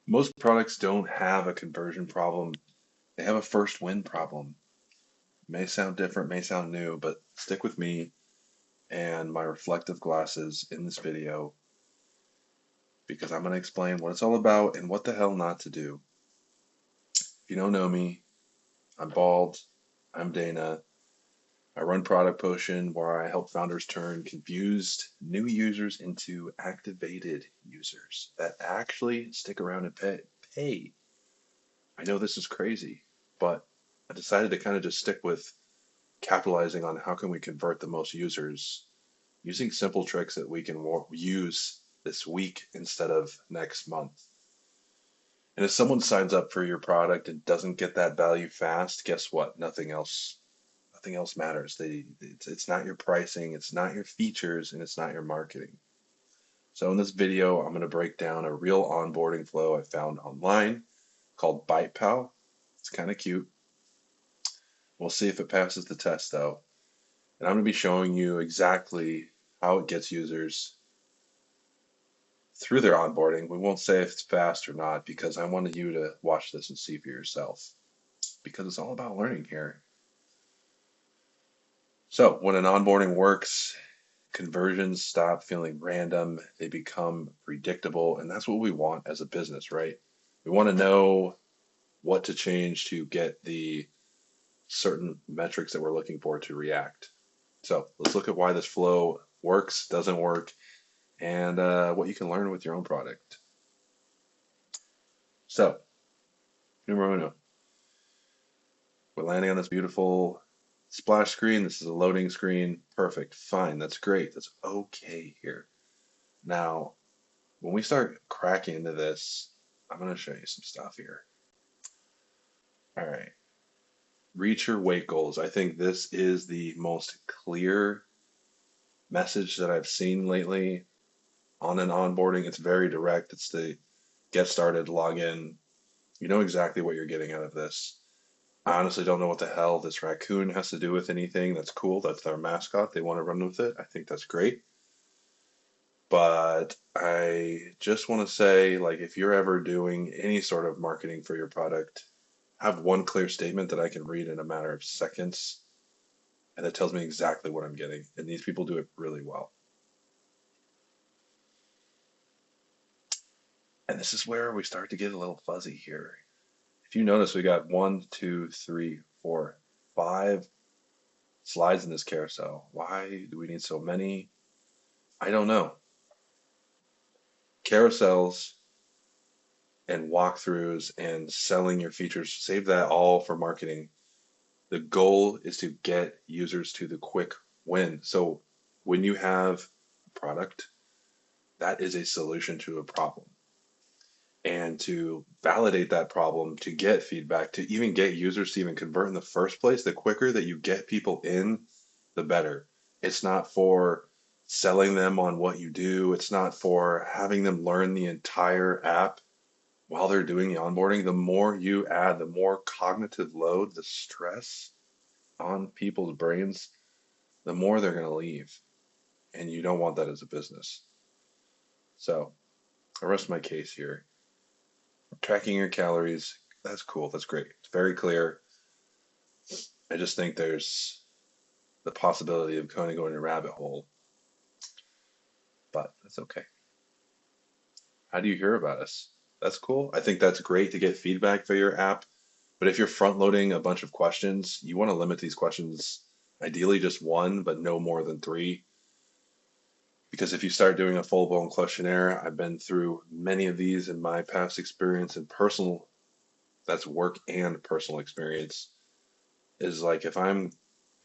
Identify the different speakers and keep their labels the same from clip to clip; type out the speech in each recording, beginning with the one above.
Speaker 1: Most products don't have a conversion problem. They have a first win problem. May sound different, may sound new, but stick with me and my reflective glasses in this video because I'm going to explain what it's all about and what the hell not to do. If you don't know me, I'm bald. I'm Dana. I run Product Potion where I help founders turn confused new users into activated users that actually stick around and pay. I know this is crazy, but I decided to kind of just stick with capitalizing on how can we convert the most users using simple tricks that we can use this week instead of next month. And if someone signs up for your product and doesn't get that value fast, guess what? Nothing else matters. It's not your pricing, it's not your features, and it's not your marketing. So in this video, I'm going to break down a real onboarding flow I found online called BitePal. It's kind of cute. We'll see if it passes the test though. And I'm going to be showing you exactly how it gets users through their onboarding. We won't say if it's fast or not because I wanted you to watch this and see for yourself because it's all about learning here. So when an onboarding works, conversions stop feeling random, they become predictable, and that's what we want as a business, right? We want to know what to change to get the certain metrics that we're looking for to react. So let's look at why this flow works, doesn't work, and what you can learn with your own product. So, numero uno, we're landing on this beautiful splash screen. This is a loading screen. Perfect. Fine. That's great. That's okay here. Now, when we start cracking into this, I'm going to show you some stuff here. All right. Reach your weight goals. I think this is the most clear message that I've seen lately on an onboarding. It's very direct. It's the get started, log in. You know exactly what you're getting out of this. I honestly don't know what the hell this raccoon has to do with anything. That's cool. That's their mascot. They want to run with it. I think that's great. But I just want to say, like, if you're ever doing any sort of marketing for your product, have one clear statement that I can read in a matter of seconds, and it tells me exactly what I'm getting. And these people do it really well. And this is where we start to get a little fuzzy here. If you notice, we got 5 slides in this carousel. Why do we need so many? I don't know. Carousels and walkthroughs and selling your features, save that all for marketing. The goal is to get users to the quick win. So when you have a product, that is a solution to a problem. And to validate that problem, to get feedback, to even get users to even convert in the first place, the quicker that you get people in, the better. It's not for selling them on what you do. It's not for having them learn the entire app while they're doing the onboarding. The more you add, the more cognitive load, the stress on people's brains, the more they're going to leave. And you don't want that as a business. So I rest my case here. Tracking your calories, that's cool. That's great. It's very clear. I just think there's the possibility of kind of going a rabbit hole, but that's okay. How do you hear about us? That's cool. I think that's great to get feedback for your app. But if you're front loading a bunch of questions, you want to limit these questions, ideally just one, but no more than three. Because if you start doing a full blown questionnaire, I've been through many of these in my past experience and personal, that's work and personal experience, is like if I'm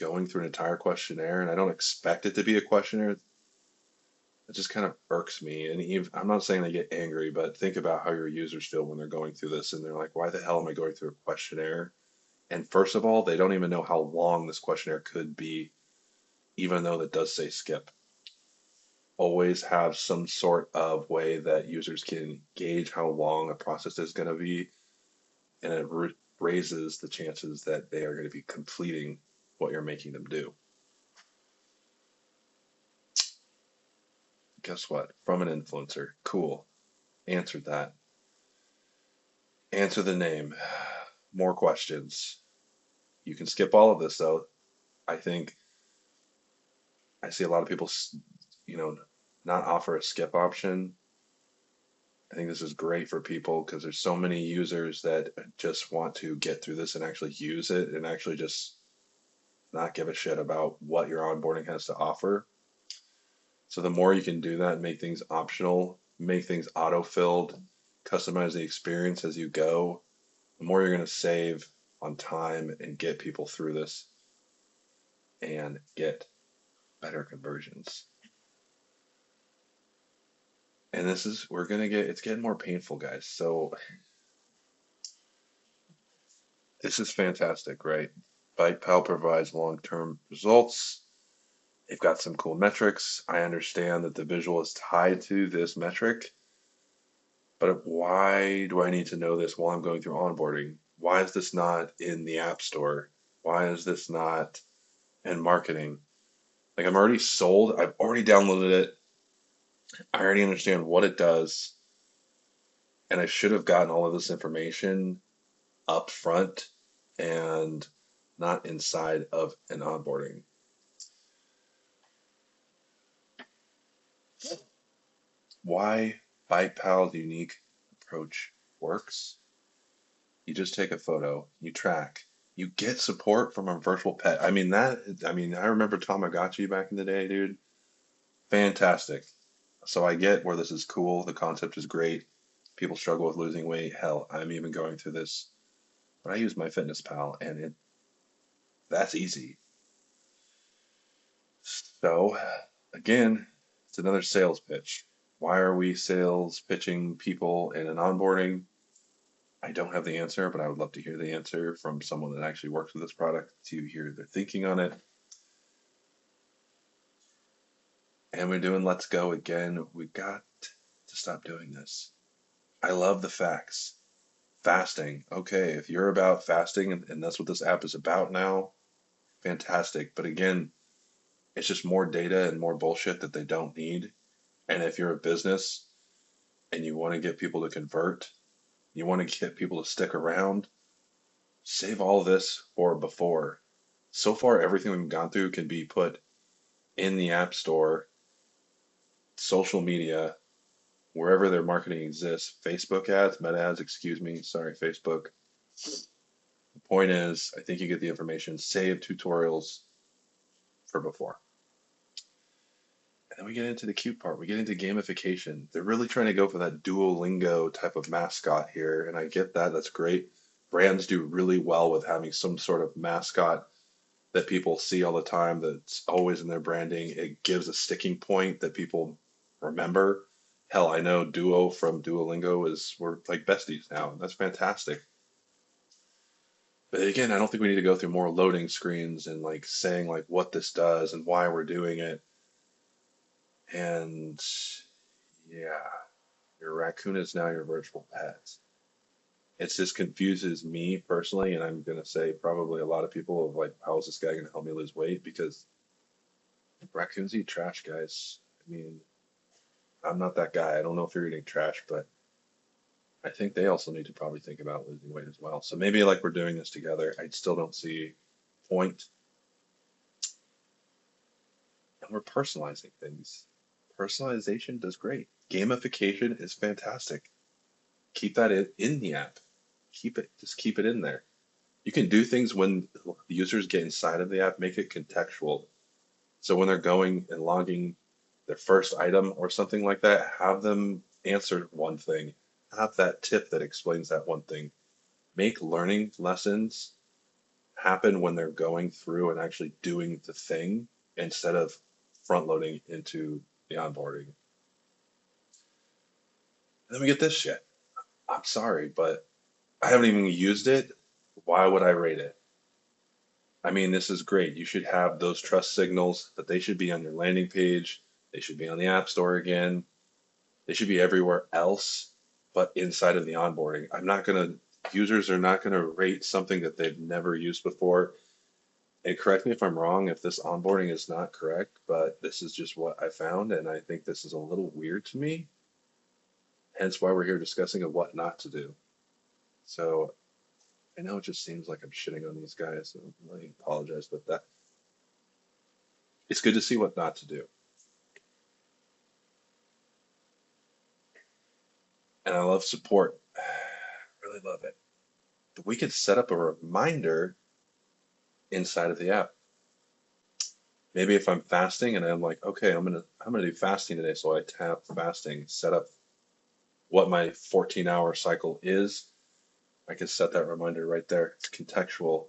Speaker 1: going through an entire questionnaire and I don't expect it to be a questionnaire, it just kind of irks me. And even, I'm not saying I get angry, but think about how your users feel when they're going through this and they're like, why the hell am I going through a questionnaire? And first of all, they don't even know how long this questionnaire could be, even though that does say skip. Always have some sort of way that users can gauge how long a process is going to be, and it raises the chances that they are going to be completing what you're making them do. Guess what? From an influencer. Cool. Answered that. Answer the name. More questions. You can skip all of this though. I think I see a lot of people, you know, not offer a skip option. I think this is great for people because there's so many users that just want to get through this and actually use it and actually just not give a shit about what your onboarding has to offer. So the more you can do that, make things optional, make things auto-filled, customize the experience as you go, the more you're going to save on time and get people through this and get better conversions. And this is, we're going to get, it's getting more painful, guys. So this is fantastic, right? BitePal provides long-term results. They've got some cool metrics. I understand that the visual is tied to this metric, but why do I need to know this while I'm going through onboarding? Why is this not in the App Store? Why is this not in marketing? Like I'm already sold. I've already downloaded it. I already understand what it does. And I should have gotten all of this information up front and not inside of an onboarding. Why BitePal's unique approach works? You just take a photo, you track, you get support from a virtual pet. I remember Tamagotchi back in the day, dude. Fantastic. So I get where this is cool. The concept is great. People struggle with losing weight. Hell, I'm even going through this, but I use my Fitness Pal and that's easy. So again, it's another sales pitch. Why are we sales pitching people in an onboarding? I don't have the answer, but I would love to hear the answer from someone that actually works with this product to hear their thinking on it. And we're doing Let's Go again. We got to stop doing this. I love the facts. Fasting. Okay, if you're about fasting and that's what this app is about now, fantastic. But again, it's just more data and more bullshit that they don't need. And if you're a business and you want to get people to convert, you want to get people to stick around, save all this for before. So far, everything we've gone through can be put in the App Store, social media, wherever their marketing exists. Facebook ads, meta ads, excuse me. Sorry, Facebook. The point is, I think you get the information. Save tutorials for before. And then we get into the cute part. We get into gamification. They're really trying to go for that Duolingo type of mascot here. And I get that. That's great. Brands do really well with having some sort of mascot that people see all the time that's always in their branding. It gives a sticking point that people remember. Hell, I know Duo from Duolingo we're like besties now. That's fantastic. But again, I don't think we need to go through more loading screens and like saying like what this does and why we're doing it. And yeah, your raccoon is now your virtual pet. It just confuses me personally, and I'm gonna say probably a lot of people of like, how is this guy gonna help me lose weight? Because raccoons eat trash, guys. I mean, I'm not that guy. I don't know if you're eating trash, but I think they also need to probably think about losing weight as well. So maybe like we're doing this together. I still don't see point. And we're personalizing things. Personalization does great. Gamification is fantastic. Keep that in the app. Just keep it in there. You can do things when the users get inside of the app, make it contextual. So when they're going and logging their first item or something like that, have them answer one thing. Have that tip that explains that one thing. Make learning lessons happen when they're going through and actually doing the thing instead of front loading into the onboarding. And then we get this shit. I'm sorry, but I haven't even used it. Why would I rate it? I mean, this is great. You should have those trust signals that they should be on your landing page. They should be on the App Store again. They should be everywhere else, but inside of the onboarding. Users are not going to rate something that they've never used before. And correct me if I'm wrong if this onboarding is not correct, but this is just what I found. And I think this is a little weird to me. Hence why we're here discussing of what not to do. So I know it just seems like I'm shitting on these guys, so I apologize, but that it's good to see what not to do. And I love support. Really love it. But we could set up a reminder inside of the app. Maybe if I'm fasting and I'm like, okay, I'm gonna do fasting today, so I tap fasting, set up what my 14-hour cycle is. I can set that reminder right there. It's contextual.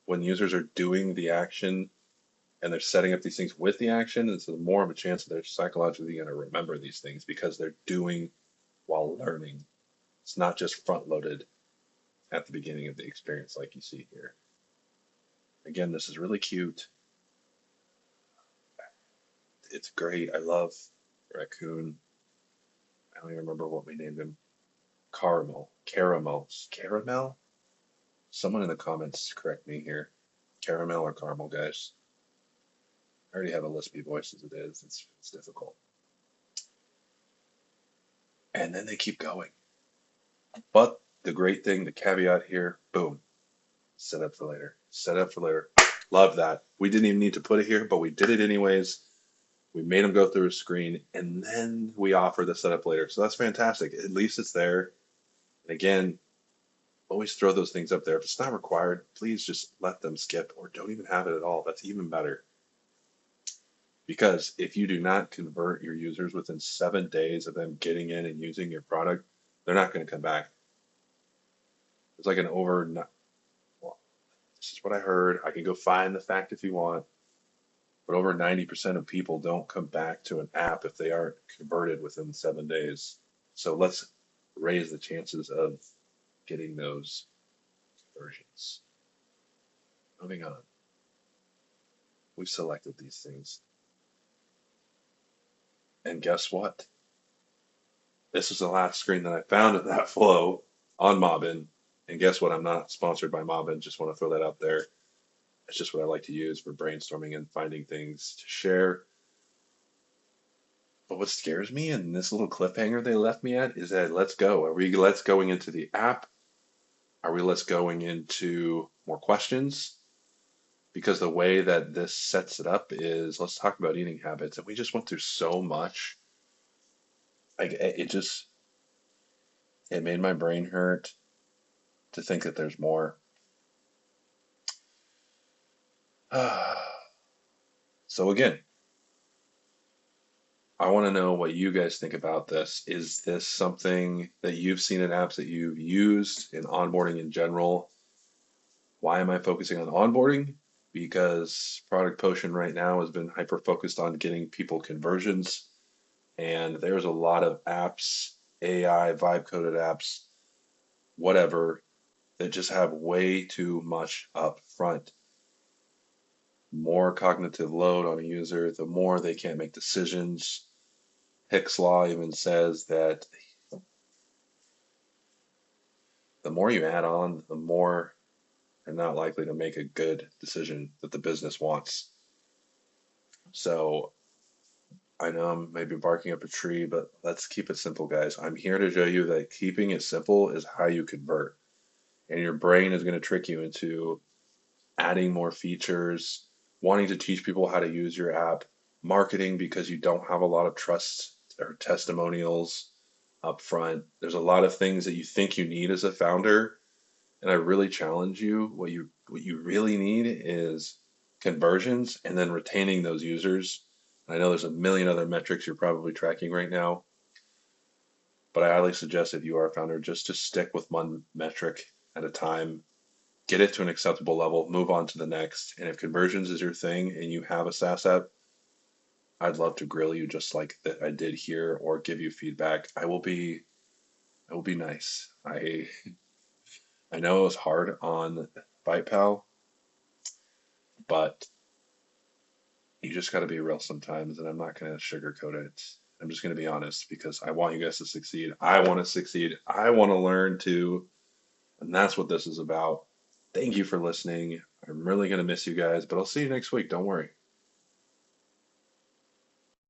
Speaker 1: When users are doing the action and they're setting up these things with the action, it's more of a chance that they're psychologically going to remember these things because they're doing while learning. It's not just front loaded at the beginning of the experience like you see here. Again, this is really cute. It's great. I love Raccoon. I don't even remember what we named him. Caramel. Someone in the comments correct me here. Caramel or caramel, guys. I already have a lispy voice as it is. It's difficult. And then they keep going. But the great thing, the caveat here, boom, set up for later. Set up for later. Love that. We didn't even need to put it here, but we did it anyways. We made them go through a screen, and then we offer the setup later. So that's fantastic. At least it's there. And again, always throw those things up there. If it's not required, please just let them skip or don't even have it at all. That's even better. Because if you do not convert your users within 7 days of them getting in and using your product, they're not going to come back. It's like well, this is what I heard. I can go find the fact if you want, but over 90% of people don't come back to an app if they aren't converted within 7 days. So let's raise the chances of getting those conversions. Moving on. We've selected these things. And guess what? This is the last screen that I found in that flow on Mobbin. And guess what? I'm not sponsored by Mobbin. Just want to throw that out there. It's just what I like to use for brainstorming and finding things to share. But what scares me in this little cliffhanger they left me at is that let's go. Are we let's going into the app? Are we let's going into more questions? Because the way that this sets it up is let's talk about eating habits. And we just went through so much. It made my brain hurt to think that there's more. So again, I want to know what you guys think about this. Is this something that you've seen in apps that you've used in onboarding in general? Why am I focusing on onboarding? Because Product Potion right now has been hyper focused on getting people conversions. And there's a lot of apps, AI, vibe coded apps, whatever, that just have way too much up front. More cognitive load on a user, the more they can't make decisions. Hick's law even says that the more you add on, the more you're not likely to make a good decision that the business wants. So I know I'm maybe barking up a tree, but let's keep it simple, guys. I'm here to show you that keeping it simple is how you convert. And your brain is going to trick you into adding more features, wanting to teach people how to use your app, marketing because you don't have a lot of trust or testimonials up front. There's a lot of things that you think you need as a founder, and I really challenge you. What you really need is conversions and then retaining those users. And I know there's a million other metrics you're probably tracking right now, but I highly suggest if you are a founder, just to stick with one metric at a time, get it to an acceptable level, move on to the next. And if conversions is your thing and you have a SaaS app, I'd love to grill you just like that I did here or give you feedback. I will be nice. I know it was hard on BitePal, but you just got to be real sometimes, and I'm not going to sugarcoat it. I'm just going to be honest because I want you guys to succeed. I want to succeed. I want to learn too, and that's what this is about. Thank you for listening. I'm really going to miss you guys, but I'll see you next week. Don't worry.